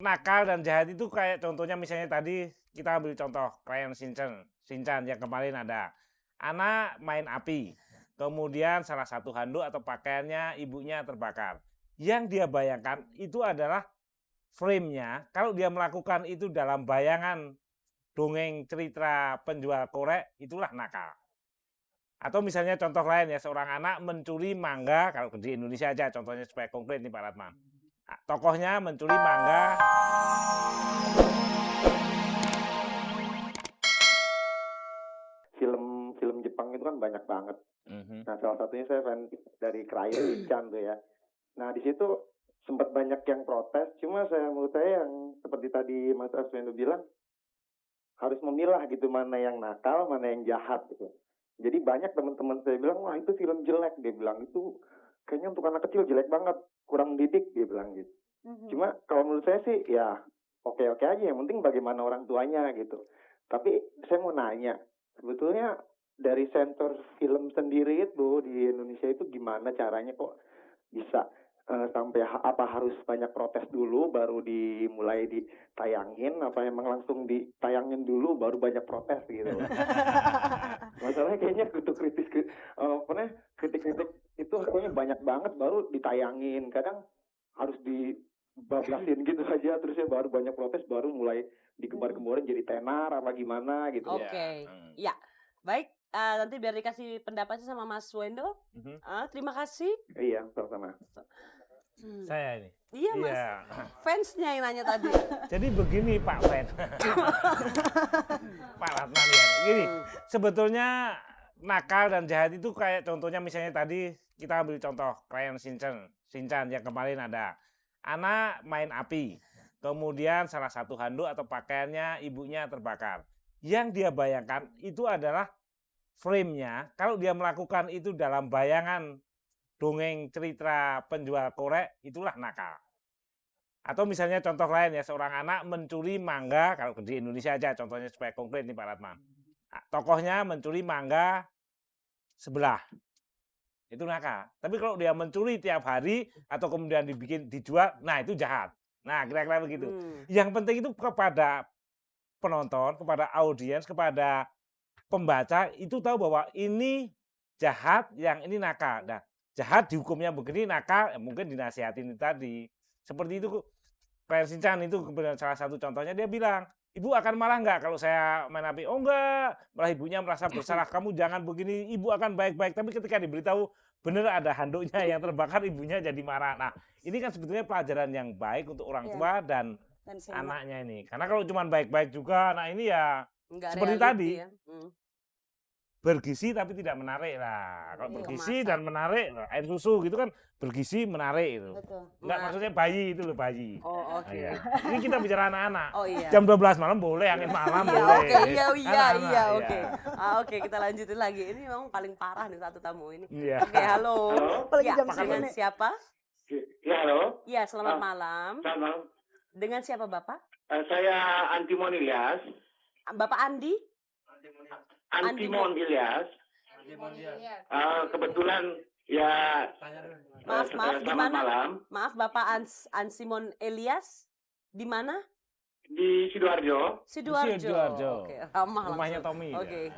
nakal dan jahat itu kayak contohnya misalnya tadi kita ambil contoh Crayon Shinchan yang kemarin ada. Anak main api, kemudian salah satu handuk atau pakaiannya ibunya terbakar. Yang dia bayangkan itu adalah frame-nya, kalau dia melakukan itu dalam bayangan dongeng cerita penjual korek, itulah nakal. Atau misalnya contoh lain ya, seorang anak mencuri mangga, kalau di Indonesia aja contohnya supaya konkret nih Pak Ratman. Nah, tokohnya mencuri mangga. Film Jepang itu kan banyak banget. Nah, salah satunya saya fan dari Crayon Shinchan tuh ya. Nah, di situ sempat banyak yang protes, cuma menurut saya yang seperti tadi Mas Arswendo bilang, harus memilah gitu mana yang nakal, mana yang jahat gitu. Jadi banyak teman-teman saya bilang, wah itu film jelek, dia bilang itu kayaknya untuk anak kecil jelek banget, kurang didik, dia bilang gitu. Cuma kalau menurut saya sih ya oke-oke aja, yang penting bagaimana orang tuanya gitu. Tapi saya mau nanya, sebetulnya dari sensor film sendiri itu di Indonesia itu gimana caranya kok bisa sampai apa harus banyak protes dulu baru dimulai ditayangin, apa emang langsung ditayangin dulu baru banyak protes gitu. Masalahnya kayaknya kritik-kritik itu kayaknya banyak banget baru ditayangin, kadang harus dibablasin gitu aja terusnya baru banyak protes baru mulai digembar-gemborin jadi tenar apa gimana gitu. Oke. Ya, baik. Nanti biar dikasih pendapatnya sama Mas Wendo. Terima kasih. Iya, sama-sama. Saya ini. Iya Mas, fansnya yang nanya tadi. Jadi begini Pak Fen, Pak Ratman ya. Gini, sebetulnya nakal dan jahat itu kayak contohnya misalnya tadi kita ambil contoh Crayon Shinchan yang kemarin ada. Anak main api, kemudian salah satu handuk atau pakaiannya ibunya terbakar. Yang dia bayangkan itu adalah frame-nya, kalau dia melakukan itu dalam bayangan dongeng cerita penjual korek, itulah nakal. Atau misalnya contoh lain ya, seorang anak mencuri mangga, kalau di Indonesia aja contohnya supaya konkret nih Pak Ratman. Nah, tokohnya mencuri mangga sebelah, itu nakal. Tapi kalau dia mencuri tiap hari atau kemudian dijual, nah itu jahat. Nah kira-kira begitu. Yang penting itu kepada penonton, kepada audiens, kepada pembaca itu tahu bahwa ini jahat, yang ini nakal. Nah, jahat dihukumnya begini, nakal ya mungkin dinasihatin tadi. Seperti itu Crayon Shinchan itu kemudian salah satu contohnya dia bilang, ibu akan marah nggak kalau saya main api? Oh enggak, malah ibunya merasa bersalah, kamu jangan begini, ibu akan baik-baik. Tapi ketika diberitahu benar ada handuknya yang terbakar, ibunya jadi marah. Nah ini kan sebetulnya pelajaran yang baik untuk orang tua dan anaknya ini. Karena kalau cuma baik-baik juga, nah ini ya nggak seperti tadi. Ya. Bergizi tapi tidak menarik lah. Kalau bergizi dan menarik, air susu gitu kan bergizi menarik itu. Enggak maksudnya bayi itu loh, bayi. Oh oke. Nah, ya. Ini kita bicara anak-anak. Oh iya. Jam 12 malam boleh, angin malam boleh. Oke. Oke, kita lanjutin lagi. Ini memang paling parah nih satu tamu ini. Iya. Oke, halo. Ya, dengan siapa? Ya, halo. Ya, selamat malam. Selamat malam. Dengan siapa Bapak? Saya Antimon Ilyas. Bapak Andi? Antimon Ilyas. Kebetulan ya. Maaf, di mana? Maaf, Bapak Ansimon Ilyas, di mana? Di Sidoarjo. Sidoarjo. Oke, ramah rumahnya Tommy. Oke.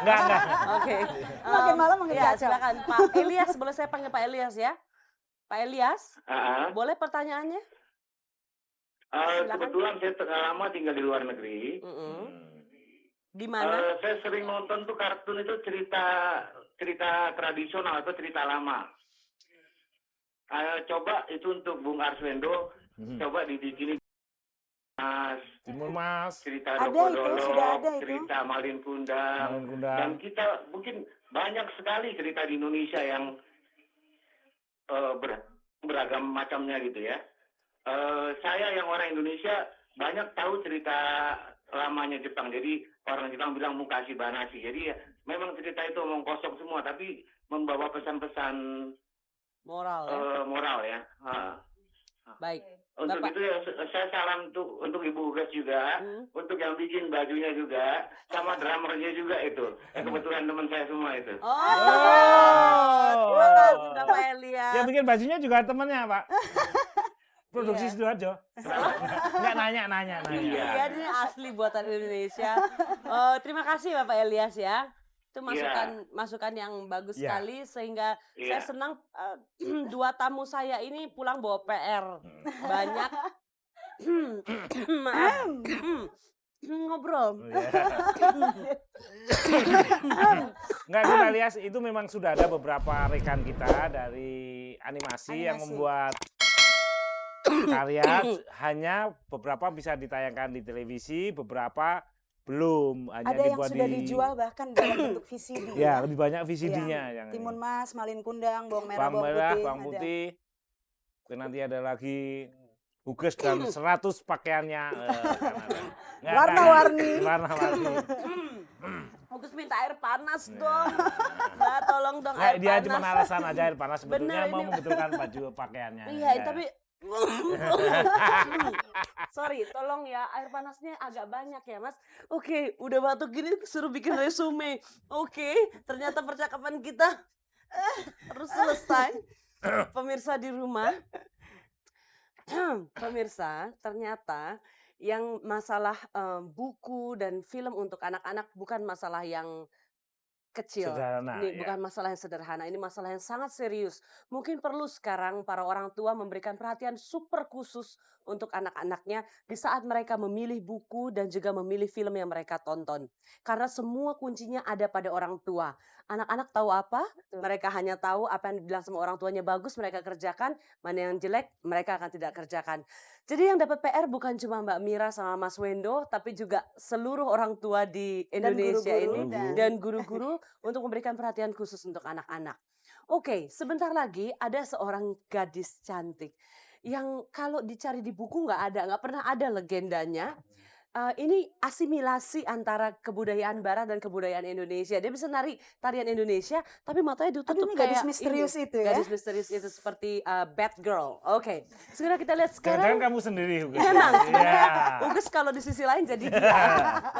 Enggak. Oke. Makin malam makin ya, kacau. silakan Pak Ilyas, boleh saya panggil Pak Ilyas ya? Pak Ilyas, boleh pertanyaannya? Kebetulan saya lama tinggal di luar negeri. Di mana? Saya sering nonton tuh kartun itu cerita tradisional atau cerita lama. Coba itu untuk Bung Arswendo, coba dibikin Timur Mas, cerita ada Dokodolok, itu, sudah ada itu. cerita Malin Kundang. Dan kita mungkin banyak sekali cerita di Indonesia yang beragam macamnya gitu ya. Saya yang orang Indonesia banyak tahu cerita lamanya Jepang. Jadi orang Jepang bilang Mukashi Banashi. Jadi ya, memang cerita itu omong kosong semua, tapi membawa pesan-pesan moral ya. Baik. Untuk Bapak. itu ya, saya salam untuk Ibu Ugas juga, untuk yang bikin bajunya juga, sama drummernya juga itu. Kebetulan teman saya semua itu. Terima kasih Bapak Elia. Yang bikin bajunya juga temannya Pak. Produksi Sidoarjo. Nggak nanya. Iya, ini asli buatan Indonesia. Terima kasih Bapak Elias ya. Itu masukan yang bagus sekali sehingga saya senang 2 tamu saya ini pulang bawa PR banyak. Ngobrol. Enggak, kita lihat itu memang sudah ada beberapa rekan kita dari animasi yang membuat karya, hanya beberapa bisa ditayangkan di televisi, beberapa belum, hanya ada yang dibuat sudah dijual bahkan dalam bentuk VCD. Ya, lebih banyak VCD-nya yang Timun Mas, Malin Kundang, Bawang Merah, Bawang Putih. Nanti ada lagi Huges dan 100 pakaiannya. Warna-warni. Huges minta air panas dong. Mbak, tolong dong Nah, air dia panas. cuma alasan aja air panas, sebetulnya Bener, mau ini. membetulkan baju pakaiannya. Iya, tapi sorry, tolong ya, air panasnya agak banyak ya Mas. Oke, udah batuk gini suruh bikin resume. Oke, ternyata percakapan kita harus selesai. Pemirsa di rumah, pemirsa, ternyata yang masalah buku dan film untuk anak-anak bukan masalah yang kecil. Sederhana, Ini bukan masalah yang sederhana, ini masalah yang sangat serius. Mungkin perlu sekarang para orang tua memberikan perhatian super khusus untuk anak-anaknya di saat mereka memilih buku dan juga memilih film yang mereka tonton. Karena semua kuncinya ada pada orang tua. Anak-anak tahu apa? Mereka hanya tahu apa yang dibilang sama orang tuanya bagus, mereka kerjakan. Mana yang jelek, mereka akan tidak kerjakan. Jadi yang dapat PR bukan cuma Mbak Mira sama Mas Wendo, tapi juga seluruh orang tua di Indonesia ini dan guru-guru untuk memberikan perhatian khusus untuk anak-anak. Oke, sebentar lagi ada seorang gadis cantik yang kalau dicari di buku nggak pernah ada legendanya. Ini asimilasi antara kebudayaan Barat dan kebudayaan Indonesia. Dia bisa nari tarian Indonesia, tapi matanya ditutup ini kayak gadis misterius ini. itu ya? Gadis misterius itu seperti Bad Girl. Oke, segera kita lihat Jangan sekarang. kamu sendiri, Huges. Memang sebenarnya Iya. Huges kalau di sisi lain jadi dia.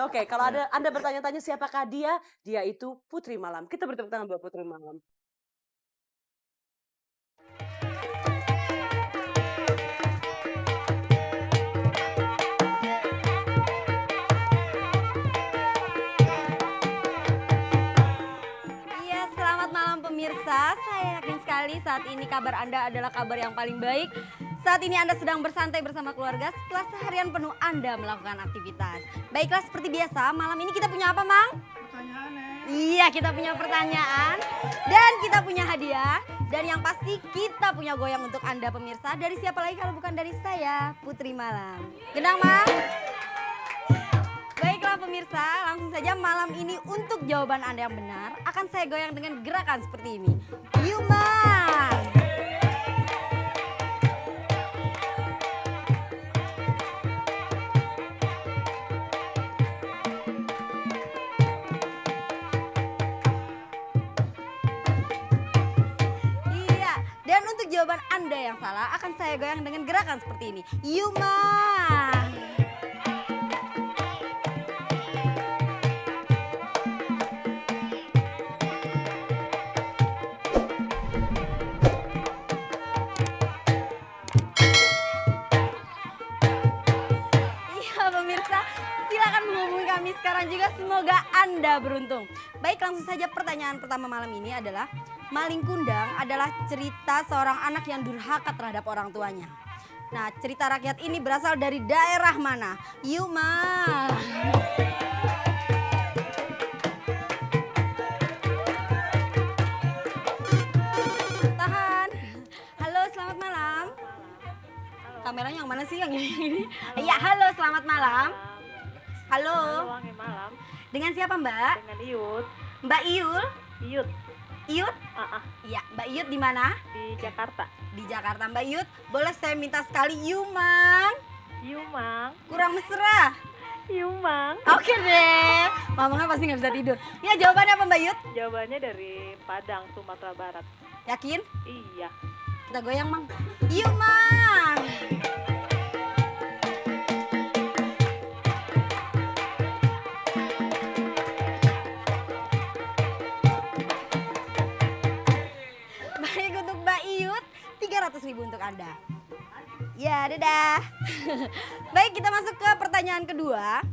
Oke, kalau Anda bertanya-tanya siapakah dia? Dia itu Putri Malam. Kita bertepuk tangan buat Putri Malam. Iya, selamat malam pemirsa. Saya yakin sekali saat ini kabar Anda adalah kabar yang paling baik. Saat ini Anda sedang bersantai bersama keluarga setelah seharian penuh Anda melakukan aktivitas. Baiklah, seperti biasa, malam ini kita punya apa, Mang? Pertanyaan. Iya, kita punya pertanyaan dan kita punya hadiah. Dan yang pasti kita punya goyang untuk Anda pemirsa. Dari siapa lagi kalau bukan dari saya, Putri Malam. Gendang, Mang? Baiklah pemirsa, langsung saja malam ini untuk jawaban Anda yang benar akan saya goyang dengan gerakan seperti ini. Yuman. Iya, dan untuk jawaban Anda yang salah akan saya goyang dengan gerakan seperti ini. Yuman. Iya pemirsa, silakan menghubungi kami sekarang juga, semoga Anda beruntung. Baik, langsung saja pertanyaan pertama malam ini adalah, Malin Kundang adalah cerita seorang anak yang durhaka terhadap orang tuanya. Nah, cerita rakyat ini berasal dari daerah mana? Yuma. Tahan. Halo, selamat malam. Kameranya yang mana sih, yang ini? Iya, halo, selamat malam. Halo. Wangi malam Dengan siapa, Mbak? dengan Iut. Mbak Iul? Iut Iut? Iya, Mbak Iut di mana? di Jakarta. Di Jakarta. Mbak Iut, boleh saya minta sekali Yumang? Yumang, Kurang mesra. Yumang. Oke deh. Mamangnya pasti nggak bisa tidur. Ya, jawabannya apa, Mbak Iut? Jawabannya dari Padang, Sumatera Barat. Yakin? Iya. Kita goyang, Mang. Yumang. Baik, untuk Mbak Iut, 300.000 untuk Anda. Ya, dadah. Baik, kita masuk ke pertanyaan kedua.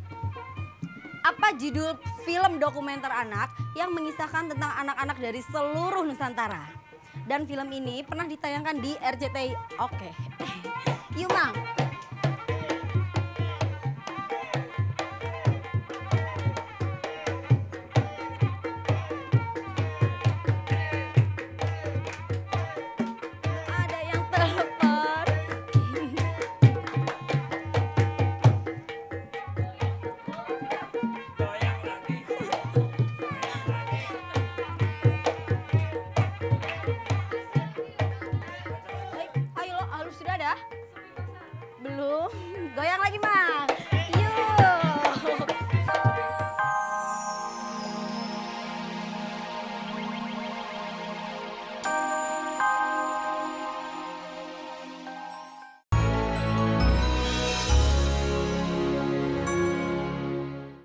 Apa judul film dokumenter anak yang mengisahkan tentang anak-anak dari seluruh Nusantara? Dan film ini pernah ditayangkan di RCTI. Oke. Yuk, Mang.